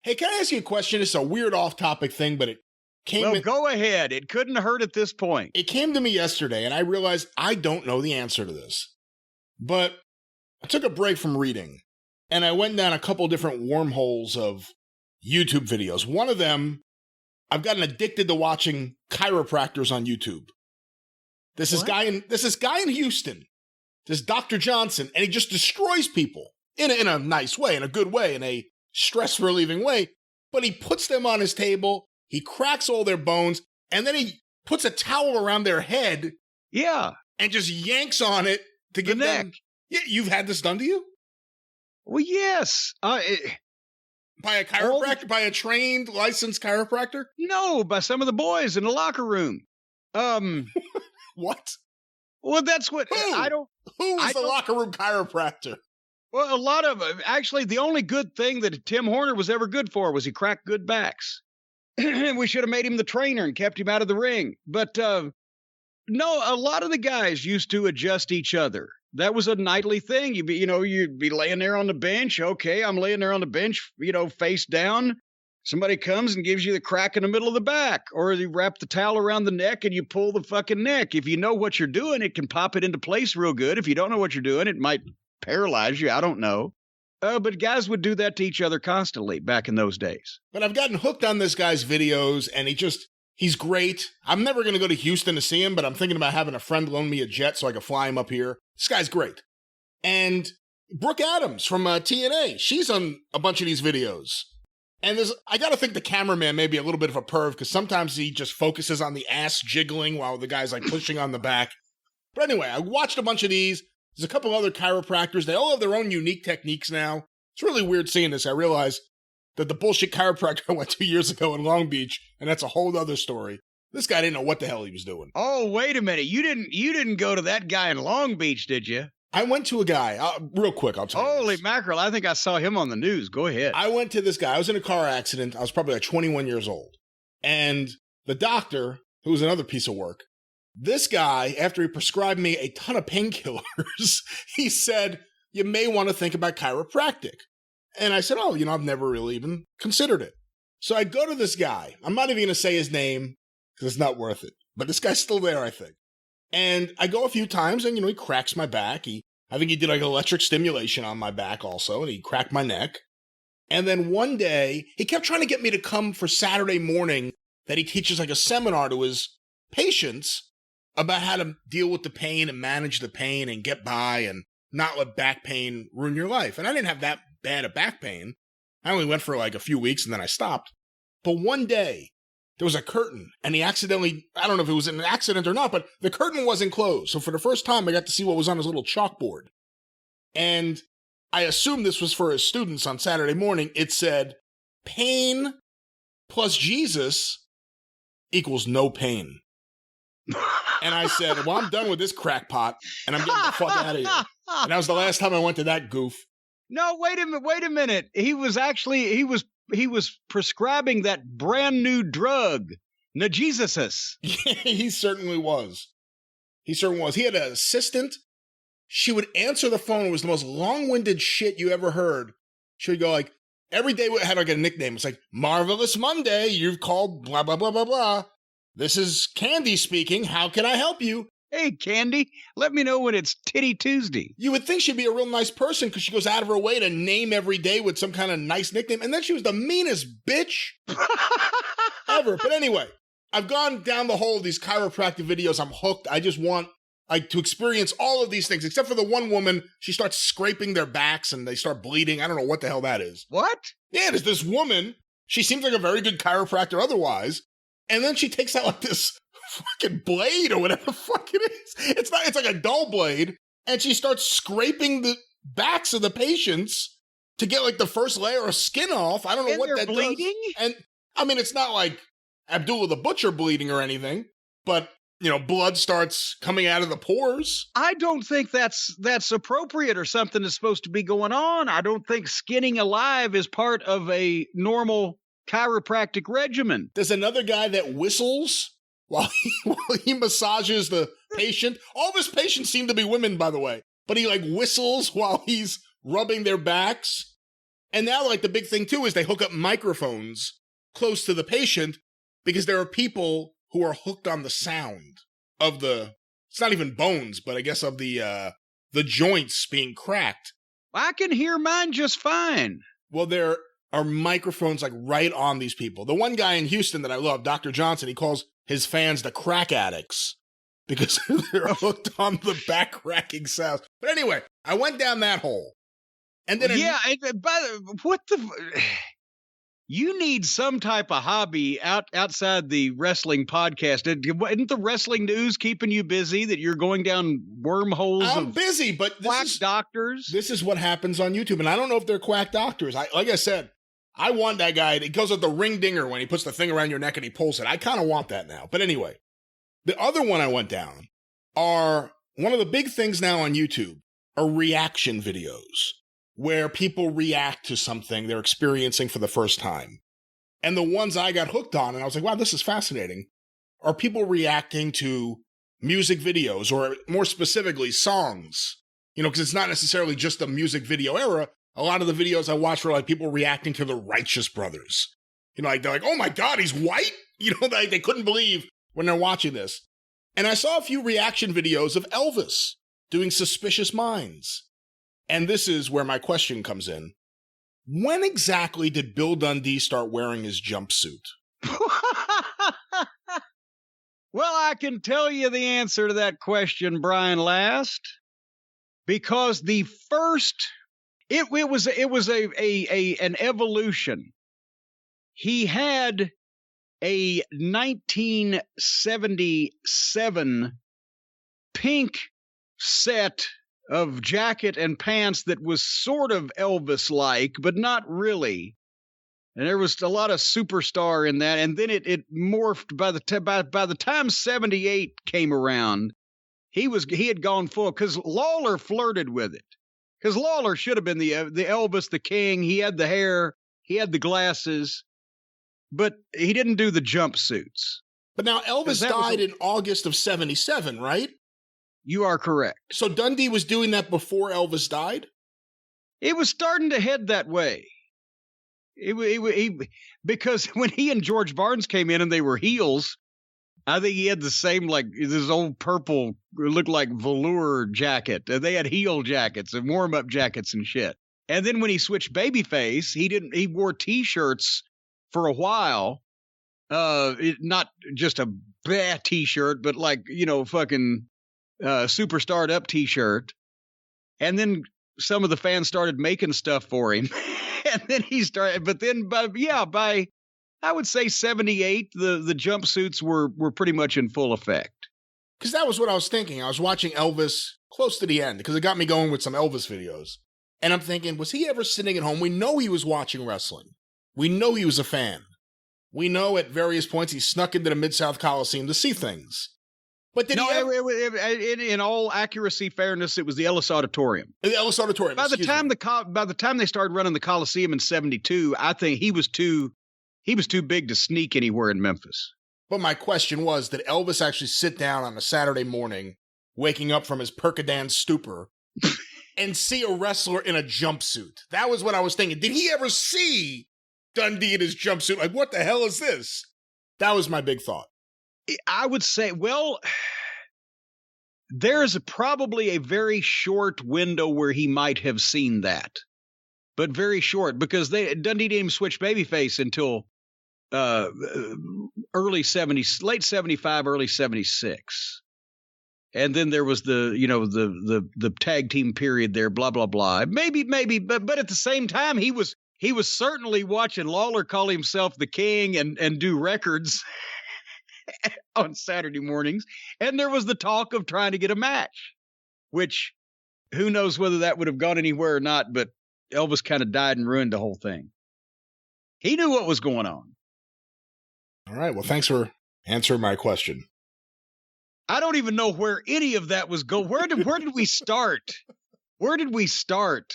Hey, can I ask you a question? It's a weird off-topic thing, but it came... Well, go ahead. It couldn't hurt at this point. It came to me yesterday, and I realized I don't know the answer to this. But I took a break from reading, and I went down a couple different wormholes of YouTube videos. One of them, I've gotten addicted to watching chiropractors on YouTube. This is guy in Houston, this Dr. Johnson, and he just destroys people in a nice way, in a good way, in a stress-relieving way. But he puts them on his table, he cracks all their bones, and then he puts a towel around their head. Yeah. And just yanks on it to get the neck. them. Yeah, you've had this done to you? Well, yes. By a chiropractor? By a trained, licensed chiropractor? No, by some of the boys in the locker room. What? Well, that's what Who is the locker room chiropractor? Well, a lot of actually, the only good thing that Tim Horner was ever good for was he cracked good backs. We should have made him the trainer and kept him out of the ring. But no, a lot of the guys used to adjust each other. That was a nightly thing. You'd be laying there on the bench. Okay, I'm laying there on the bench, face down. Somebody comes and gives you the crack in the middle of the back, or you wrap the towel around the neck and you pull the fucking neck. If you know what you're doing, it can pop it into place real good. If you don't know what you're doing, it might paralyze you. I don't know. But guys would do that to each other constantly back in those days. But I've gotten hooked on this guy's videos, and he's great. I'm never going to go to Houston to see him, but I'm thinking about having a friend loan me a jet so I can fly him up here. This guy's great. And Brooke Adams from TNA, she's on a bunch of these videos. And I got to think the cameraman may be a little bit of a perv, because sometimes he just focuses on the ass jiggling while the guy's like pushing on the back. But anyway, I watched a bunch of these. There's a couple other chiropractors. They all have their own unique techniques now. It's really weird seeing this. I realized that the bullshit chiropractor I went 2 years ago in Long Beach, and that's a whole other story. This guy didn't know what the hell he was doing. Oh, wait a minute. You didn't go to that guy in Long Beach, did you? I went to a guy, real quick, I'll tell you. Holy mackerel, I think I saw him on the news. Go ahead. I went to this guy. I was in a car accident. I was probably like 21 years old. And the doctor, who was another piece of work, this guy, after he prescribed me a ton of painkillers, he said, you may want to think about chiropractic. And I said, I've never really even considered it. So I go to this guy. I'm not even going to say his name because it's not worth it. But this guy's still there, I think. And I go a few times and, he cracks my back. I think he did like electric stimulation on my back also, and he cracked my neck. And then one day, he kept trying to get me to come for Saturday morning that he teaches like a seminar to his patients about how to deal with the pain and manage the pain and get by and not let back pain ruin your life. And I didn't have that bad a back pain. I only went for like a few weeks and then I stopped. But one day, there was a curtain, and he accidentally, I don't know if it was an accident or not, but the curtain wasn't closed. So for the first time, I got to see what was on his little chalkboard. And I assumed this was for his students on Saturday morning. It said, pain plus Jesus equals no pain. And I said, well, I'm done with this crackpot, and I'm getting the fuck out of here. And that was the last time I went to that goof. No, wait a minute. He was prescribing that brand new drug, Najesus. Yeah, he certainly was. He had an assistant. She would answer the phone. It was the most long-winded shit you ever heard. She would go like, every day we had like a nickname. It's like, Marvelous Monday, you've called blah, blah, blah, blah, blah. This is Candy speaking. How can I help you? Hey, Candy, let me know when it's Titty Tuesday. You would think she'd be a real nice person because she goes out of her way to name every day with some kind of nice nickname. And then she was the meanest bitch ever. But anyway, I've gone down the hole of these chiropractic videos. I'm hooked. I just want to experience all of these things, except for the one woman. She starts scraping their backs and they start bleeding. I don't know what the hell that is. What? Yeah, there's this woman. She seems like a very good chiropractor otherwise. And then she takes out like this fucking blade or whatever the fuck it is. It's like a dull blade. And she starts scraping the backs of the patients to get like the first layer of skin off. I don't know what that bleeding? does. And I mean, it's not like Abdullah the Butcher bleeding or anything, but blood starts coming out of the pores. I don't think that's appropriate or something that's supposed to be going on. I don't think skinning alive is part of a normal chiropractic regimen. There's another guy that whistles while he massages the patient. All of his patients seem to be women, by the way, but he like whistles while he's rubbing their backs. And now, like, the big thing, too, is they hook up microphones close to the patient because there are people who are hooked on the sound of it's not even bones, but I guess of the joints being cracked. I can hear mine just fine. Well, there are microphones, like, right on these people. The one guy in Houston that I love, Dr. Johnson, he calls his fans the crack addicts because they're hooked on the back cracking sounds. But anyway, I went down that hole. And then you need some type of hobby outside the wrestling podcast. Isn't the wrestling news keeping you busy that you're going down wormholes? I'm busy, but quack doctors. This is what happens on YouTube, and I don't know if they're quack doctors. Like I said, I want that guy. It goes with the ring dinger when he puts the thing around your neck and he pulls it. I kind of want that now. But anyway, the other one I went down are one of the big things now on YouTube are reaction videos, where people react to something they're experiencing for the first time. And the ones I got hooked on, and I was like, wow, this is fascinating, are people reacting to music videos, or more specifically, songs. You know, because it's not necessarily just the music video era. A lot of the videos I watched were like people reacting to the Righteous Brothers. You know, like they're like, oh my God, he's white? You know, they couldn't believe when they're watching this. And I saw a few reaction videos of Elvis doing Suspicious Minds. And this is where my question comes in. When exactly did Bill Dundee start wearing his jumpsuit? Well, I can tell you the answer to that question, Brian Last, because the first, it was an evolution. He had a 1977 pink set of jacket and pants that was sort of Elvis-like, but not really. And there was a lot of superstar in that. And then it morphed by the time 78 came around. He had gone full, because Lawler flirted with it. Because Lawler should have been the Elvis, the king. He had the hair, he had the glasses, but he didn't do the jumpsuits. But now Elvis died in August of 77, right? You are correct. So Dundee was doing that before Elvis died? It was starting to head that way. Because when he and George Barnes came in and they were heels, I think he had the same, like, this old purple, looked like velour jacket. They had heel jackets and warm-up jackets and shit. And then when he switched babyface, he wore T-shirts for a while. Not just a bad T-shirt, but like, you know, fucking super starred up T-shirt. And then some of the fans started making stuff for him. And then he started, but then by I would say 78, the jumpsuits were pretty much in full effect. Because that was what I was thinking. I was watching Elvis close to the end, because it got me going with some Elvis videos. And I'm thinking, was he ever sitting at home? We know he was watching wrestling. We know he was a fan. We know at various points he snuck into the Mid-South Coliseum to see things. But did in all accuracy, fairness, it was the Ellis Auditorium. The Ellis Auditorium. By the time they started running the Coliseum in 72, I think he was too big to sneak anywhere in Memphis. But my question was, did Elvis actually sit down on a Saturday morning, waking up from his Percodan stupor, and see a wrestler in a jumpsuit? That was what I was thinking. Did he ever see Dundee in his jumpsuit? Like, what the hell is this? That was my big thought. I would say, well, there's probably a very short window where he might have seen that, but very short, because Dundee didn't even switch babyface until early 70s, late 75, early 76. And then there was the tag team period there, blah, blah, blah. Maybe, but at the same time, he was certainly watching Lawler call himself the king and do records on Saturday mornings. And there was the talk of trying to get a match, which who knows whether that would have gone anywhere or not, but Elvis kind of died and ruined the whole thing. He knew what was going on. All right. Well, thanks for answering my question. I don't even know where any of that was going. Where did we start? Where did we start?